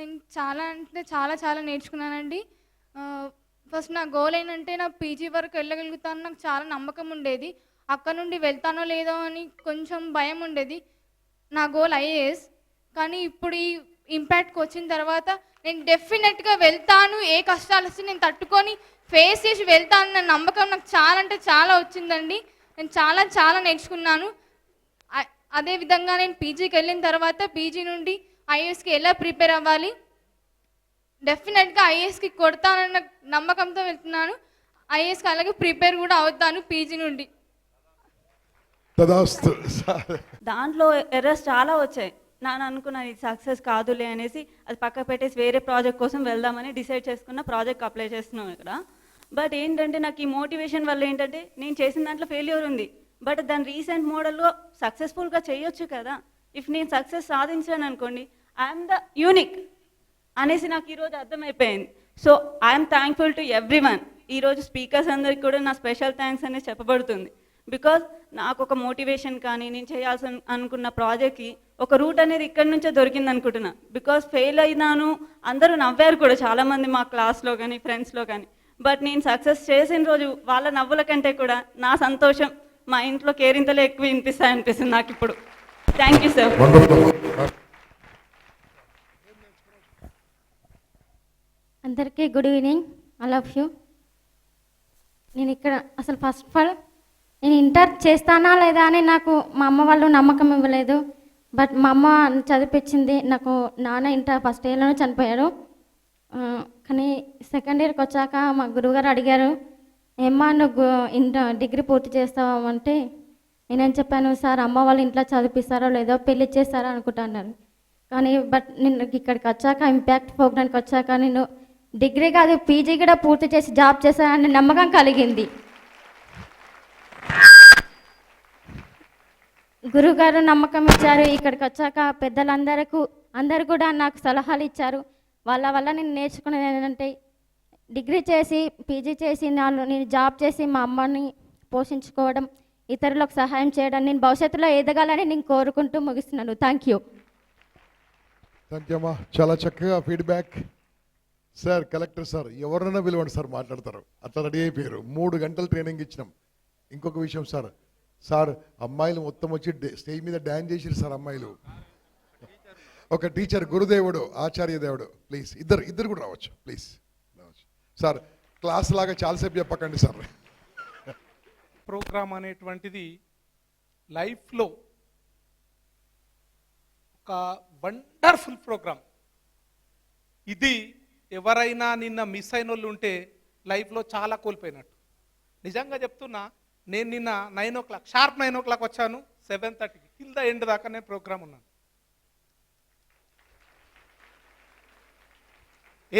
నేను చాలా అంటే చాలా చాలా నేర్చుకున్నానండి. ఫస్ట్ నా గోల్ ఏంటంటే నా పీజీ వరకు వెళ్ళగలుగుతాను నాకు చాలా నమ్మకం ఉండేది. అక్కడ నుండి వెళ్తానో లేదో అని కొంచెం భయం ఉండేది. నా గోల్ ఐఏఎస్. కానీ ఇప్పుడు ఈ ఇంపాక్ట్కి వచ్చిన తర్వాత నేను డెఫినెట్గా వెళ్తాను. ఏ కష్టాలు వస్తే నేను తట్టుకొని ఫేస్ చేసి వెళ్తానన్న నమ్మకం నాకు చాలా అంటే చాలా వచ్చిందండి. నేను చాలా చాలా నేర్చుకున్నాను. అదేవిధంగా నేను పీజీకి వెళ్ళిన తర్వాత పీజీ నుండి ఐఏఎస్కి ఎలా ప్రిపేర్ అవ్వాలి, డెఫినెట్గా ఐఏఎస్కి కొడతానన్న నమ్మకంతో వెళ్తున్నాను. ఐఏఎస్కి అలాగే ప్రిపేర్ కూడా అవుతాను పీజీ నుండి. దాంట్లో ఎర్రర్స్ చాలా వచ్చాయి. నేను అనుకున్నాను ఇది సక్సెస్ కాదులే అనేసి అది పక్క పెట్టేసి వేరే ప్రాజెక్ట్ కోసం వెళ్దామని డిసైడ్ చేసుకున్న ప్రాజెక్ట్ అప్లై చేస్తున్నాం ఇక్కడ. బట్ ఏంటంటే నాకు ఈ మోటివేషన్ వల్ల ఏంటంటే నేను చేసిన దాంట్లో ఫెయిల్యూర్ ఉంది, బట్ దాని రీసెంట్ మోడల్లో సక్సెస్ఫుల్గా చేయొచ్చు కదా. ఇఫ్ నేను సక్సెస్ సాధించాను అనుకోండి, ఐఎమ్ ద యూనిక్ అనేసి నాకు ఈరోజు అర్థమైపోయింది. So I'm thankful to every one. ఈరోజు స్పీకర్స్ అందరికి కూడా నా స్పెషల్ థ్యాంక్స్ అనేది చెప్పబడుతుంది. బికాజ్ నాకు ఒక మోటివేషన్ కానీ నేను చేయాల్సి అనుకున్న ప్రాజెక్ట్కి ఒక రూట్ అనేది ఇక్కడి నుంచే దొరికింది అనుకుంటున్నా. బికాజ్ ఫెయిల్ అయినాను, అందరూ నవ్వారు కూడా చాలామంది మా క్లాస్లో కానీ ఫ్రెండ్స్లో కానీ. బట్ నేను సక్సెస్ చేసిన రోజు వాళ్ళ నవ్వుల కంటే కూడా నా సంతోషం మా ఇంట్లో కేరింతలే ఎక్కువ అనిపిస్తుంది నాకు ఇప్పుడు. Thank you sir. అందరికీ good evening. I love you. నేను ఇక్కడ అసలు ఫస్ట్ ఆఫ్ ఆల్ నేను ఇంటర్ చేస్తానా లేదా అని నాకు మా అమ్మ వాళ్ళు నమ్మకం ఇవ్వలేదు. బట్ మా అమ్మ చదివించింది. నాకు నాన్న ఇంటర్ ఫస్ట్ ఇయర్లోనే చనిపోయాడు. కానీ సెకండ్ ఇయర్కి వచ్చాక మా గురువుగారు అడిగారు, ఏమ్మా నువ్వు డిగ్రీ పూర్తి చేస్తావా అంటే నేనేం చెప్పాను, సార్ అమ్మ వాళ్ళు ఇంట్లో చదివిస్తారో లేదో పెళ్లి చేస్తారో అనుకుంటున్నారు. కానీ బట్ నేను ఇక్కడికి వచ్చాక ఇంపాక్ట్ ప్రోగ్రామ్కి వచ్చాక నేను డిగ్రీ కాదు పీజీ కూడా పూర్తి చేసి జాబ్ చేశానని నమ్మకం కలిగింది. గురువుగారు నమ్మకం ఇచ్చారు. ఇక్కడికి వచ్చాక అందరూ కూడా నాకు సలహాలు ఇచ్చారు. వాళ్ళ వల్ల నేను నేర్చుకునేది ఏంటంటే డిగ్రీ చేసి పీజీ చేసి నేను జాబ్ చేసి మా అమ్మని పోషించుకోవడం, ఇతరులకు సహాయం చేయడం, నేను భవిష్యత్తులో ఎదగాలని నేను కోరుకుంటూ ముగిస్తున్నాను. థ్యాంక్ యూ అమ్మా. చాలా చక్కగా ఫీడ్బ్యాక్. సార్ కలెక్టర్ సార్ ఎవరైనా పిలవండి సార్, మాట్లాడతారు. అట్లా రెడీ అయిపోయారు. 3 గంటలు ట్రైనింగ్ ఇచ్చినాం. ఇంకొక విషయం సార్ అమ్మాయిలు మొత్తం వచ్చి స్టేజ్ మీద డ్యాన్స్ చేసిరు సార్. అమ్మాయిలు ఒక టీచర్ గురుదేవుడు ఆచార్య దేవుడు, ప్లీజ్ ఇద్దరు కూడా రావచ్చు ప్లీజ్. సార్ క్లాస్ లాగా చాలాసేపు చెప్పకండి సార్. ప్రోగ్రామ్ అనేటువంటిది లైఫ్లో ఒక వండర్ఫుల్ ప్రోగ్రామ్. ఇది ఎవరైనా నిన్న మిస్ అయిన వాళ్ళు ఉంటే లైఫ్లో చాలా కోల్పోయినట్టు. నిజంగా చెప్తున్నా, నేను నిన్న 9 o'clock షార్ప్ 9 o'clock వచ్చాను. 7:30కి కింద ఎండ్ దాకా నేను ప్రోగ్రామ్ ఉన్నాను.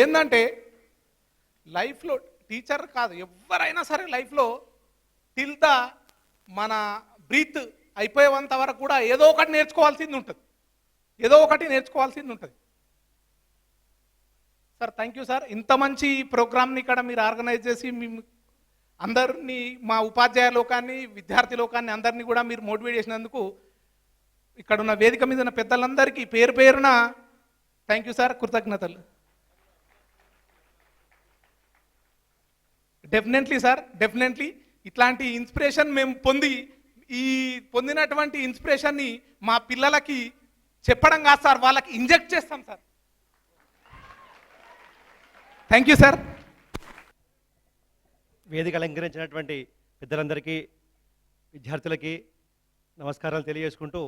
ఏంటంటే లైఫ్లో టీచర్ కాదు ఎవరైనా సరే లైఫ్లో టిల్ ద మన బ్రీత్ అయిపోయేంత వరకు కూడా ఏదో ఒకటి నేర్చుకోవాల్సింది ఉంటుంది. Sir thank you sir. ఇంత మంచి ప్రోగ్రామ్ని ఇక్కడ మీరు ఆర్గనైజ్ చేసి అందరినీ, మా ఉపాధ్యాయ లోకాన్ని, విద్యార్థి లోకాన్ని అందరినీ కూడా మీరు మోటివేట్ చేసినందుకు ఇక్కడ ఉన్న వేదిక మీద ఉన్న పెద్దలందరికీ పేరు పేరున థ్యాంక్ యూ సార్, కృతజ్ఞతలు. డెఫినెట్లీ సార్, డెఫినెట్లీ ఇట్లాంటి ఇన్స్పిరేషన్ మేము పొందినటువంటి ఇన్స్పిరేషన్ని మా పిల్లలకి చెప్పడం కాదు సార్, వాళ్ళకి ఇంజెక్ట్ చేస్తాం సార్. Thank you sir. వేదిక అలంకరించినటువంటి పెద్దలందరికీ, విద్యార్థులకి నమస్కారాలు తెలియజేసుకుంటూ,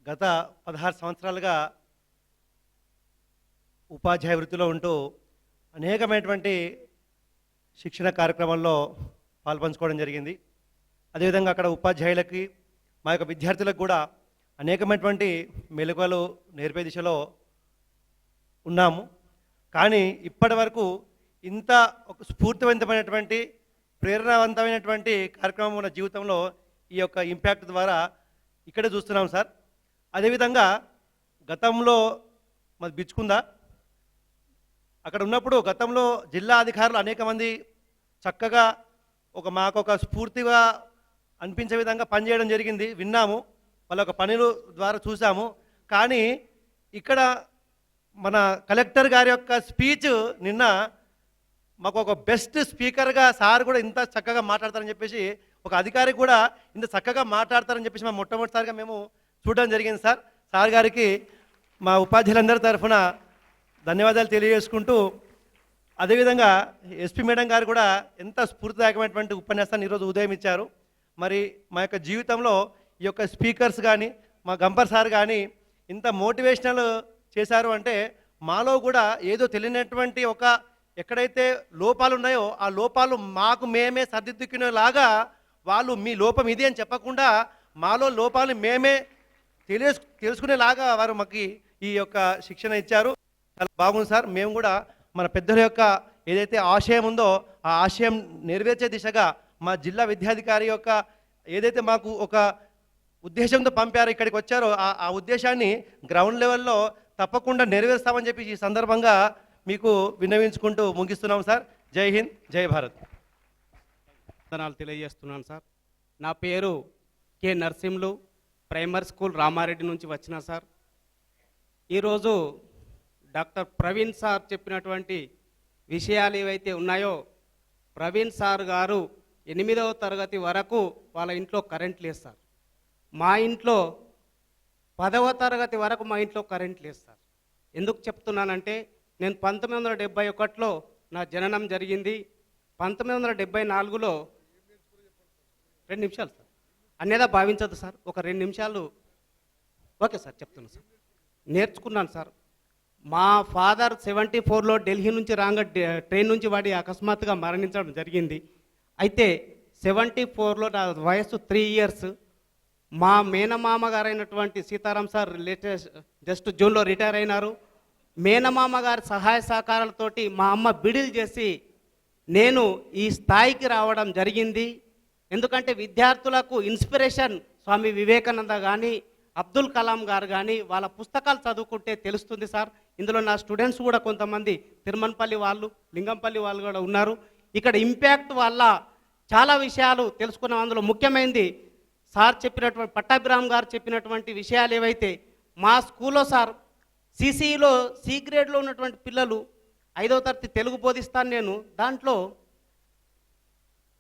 గత 16 సంవత్సరాలుగా ఉపాధ్యాయ వృత్తిలో ఉంటూ అనేకమైనటువంటి శిక్షణ కార్యక్రమాల్లో పాల్పంచుకోవడం జరిగింది. అదేవిధంగా అక్కడ ఉపాధ్యాయులకి, మా యొక్క విద్యార్థులకు కూడా అనేకమైనటువంటి మెలకువలు నేర్పే దిశలో ఉన్నాము. కానీ ఇప్పటి వరకు ఇంత ఒక స్ఫూర్తివంతమైనటువంటి ప్రేరణావంతమైనటువంటి కార్యక్రమం మన జీవితంలో ఈ యొక్క ఇంపాక్ట్ ద్వారా ఇక్కడే చూస్తున్నాం సార్. అదేవిధంగా గతంలో మరి బిచ్చుకుందా అక్కడ ఉన్నప్పుడు గతంలో జిల్లా అధికారులు అనేక మంది చక్కగా మాకొక స్ఫూర్తిగా అనిపించే విధంగా పనిచేయడం జరిగింది, విన్నాము. వాళ్ళ ఒక పనుల ద్వారా చూసాము. కానీ ఇక్కడ మన కలెక్టర్ గారి యొక్క స్పీచ్ నిన్న మాకు ఒక బెస్ట్ స్పీకర్గా సార్ కూడా ఇంత చక్కగా మాట్లాడతారని చెప్పేసి, ఒక అధికారి కూడా ఇంత చక్కగా మాట్లాడతారని చెప్పేసి మేము మొట్టమొదటిసారిగా మేము చూడడం జరిగింది సార్. సార్ గారికి మా ఉపాధ్యాయులందరి తరఫున ధన్యవాదాలు తెలియజేసుకుంటూ, అదేవిధంగా ఎస్పీ మేడం గారు కూడా ఎంత స్ఫూర్తిదాయకమైనటువంటి ఉపన్యాసాన్ని ఈరోజు ఉదయం ఇచ్చారు. మరి మా యొక్క జీవితంలో ఈ యొక్క స్పీకర్స్ కానీ మా గంపర్ సార్ కానీ ఇంత మోటివేషనల్ చేశారు అంటే, మాలో కూడా ఏదో తెలియనటువంటి ఒక ఎక్కడైతే లోపాలు ఉన్నాయో ఆ లోపాలు మాకు మేమే సర్దిద్దుకునేలాగా వాళ్ళు మీ లోపం ఇది అని చెప్పకుండా మాలో లోపాలు మేమే తెలుసుకునేలాగా వారు మాకు ఈ యొక్క శిక్షణ ఇచ్చారు. చాలా బాగుంది సార్. మేము కూడా మన పెద్దల యొక్క ఏదైతే ఆశయం ఉందో ఆ ఆశయం నెరవేర్చే దిశగా మా జిల్లా విద్యాధికారి యొక్క ఏదైతే మాకు ఒక ఉద్దేశంతో పంపారో ఇక్కడికి వచ్చారో ఆ ఉద్దేశాన్ని గ్రౌండ్ లెవెల్లో తప్పకుండా నెరవేరుస్తామని చెప్పి ఈ సందర్భంగా మీకు విన్నవించుకుంటూ ముగిస్తున్నాం సార్. జై హింద్, జై భారత్. వందనాలు తెలియజేస్తున్నాను సార్. నా పేరు K Narsimhulu, primary school Ramareddy నుంచి వచ్చిన సార్. ఈరోజు డాక్టర్ ప్రవీణ్ సార్ చెప్పినటువంటి విషయాలు ఏవైతే ఉన్నాయో, ప్రవీణ్ సార్ గారు 8వ తరగతి వరకు వాళ్ళ ఇంట్లో కరెంట్ లేదు సార్. మా ఇంట్లో 10వ తరగతి వరకు మా ఇంట్లో కరెంట్ లేదు సార్. ఎందుకు చెప్తున్నానంటే, నేను 1971లో నా జననం జరిగింది. 1974లో 2 నిమిషాలు సార్, అన్నేదా భావించదు సార్, ఒక 2 నిమిషాలు. ఓకే సార్, చెప్తున్నాను సార్. నేర్చుకున్నాను సార్. మా ఫాదర్ 74లో ఢిల్లీ నుంచి ట్రైన్ నుంచి వాడి అకస్మాత్తుగా మరణించడం జరిగింది. అయితే 74లో నా వయస్సు 3 ఇయర్స్. మా మేనమామ గారైనటువంటి సీతారాం సార్ జస్ట్ జూన్లో రిటైర్ అయినారు. మేనమామ గారి సహాయ సహకారాలతోటి మా అమ్మ బిడిల్ చేసి నేను ఈ స్థాయికి రావడం జరిగింది. ఎందుకంటే విద్యార్థులకు ఇన్స్పిరేషన్ స్వామి వివేకానంద కానీ అబ్దుల్ కలాం గారు కానీ వాళ్ళ పుస్తకాలు చదువుకుంటే తెలుస్తుంది సార్. ఇందులో నా స్టూడెంట్స్ కూడా కొంతమంది తిరుమన్పల్లి వాళ్ళు, లింగంపల్లి వాళ్ళు కూడా ఉన్నారు. ఇక్కడ ఇంపాక్ట్ వల్ల చాలా విషయాలు తెలుసుకున్నాం. అందులో ముఖ్యమైనది సార్ చెప్పినటువంటి పట్టాభిరామ్ గారు చెప్పినటువంటి విషయాలు ఏవైతే, మా స్కూల్లో సార్ సిసిలో సి గ్రేడ్లో ఉన్నటువంటి పిల్లలు 5వ తరగతి తెలుగు బోధిస్తాను నేను. దాంట్లో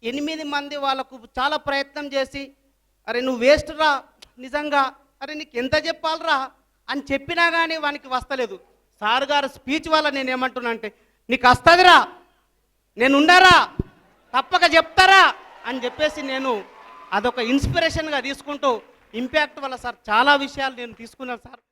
8 మంది వాళ్ళకు చాలా ప్రయత్నం చేసి, అరే నువ్వు వేస్ట్ రా, నిజంగా అరే నీకు ఎంత చెప్పాలరా అని చెప్పినా కానీ వానికి వస్తలేదు. సార్ గారు స్పీచ్ వల్ల నేను ఏమంటున్నా అంటే, నీకు వస్తుందిరా, నేను ఉండారా, తప్పక చెప్తారా అని చెప్పేసి నేను అదొక ఇన్స్పిరేషన్గా తీసుకుంటూ ఇంపాక్ట్ వల్ల సార్ చాలా విషయాలు నేను తీసుకున్నాను సార్.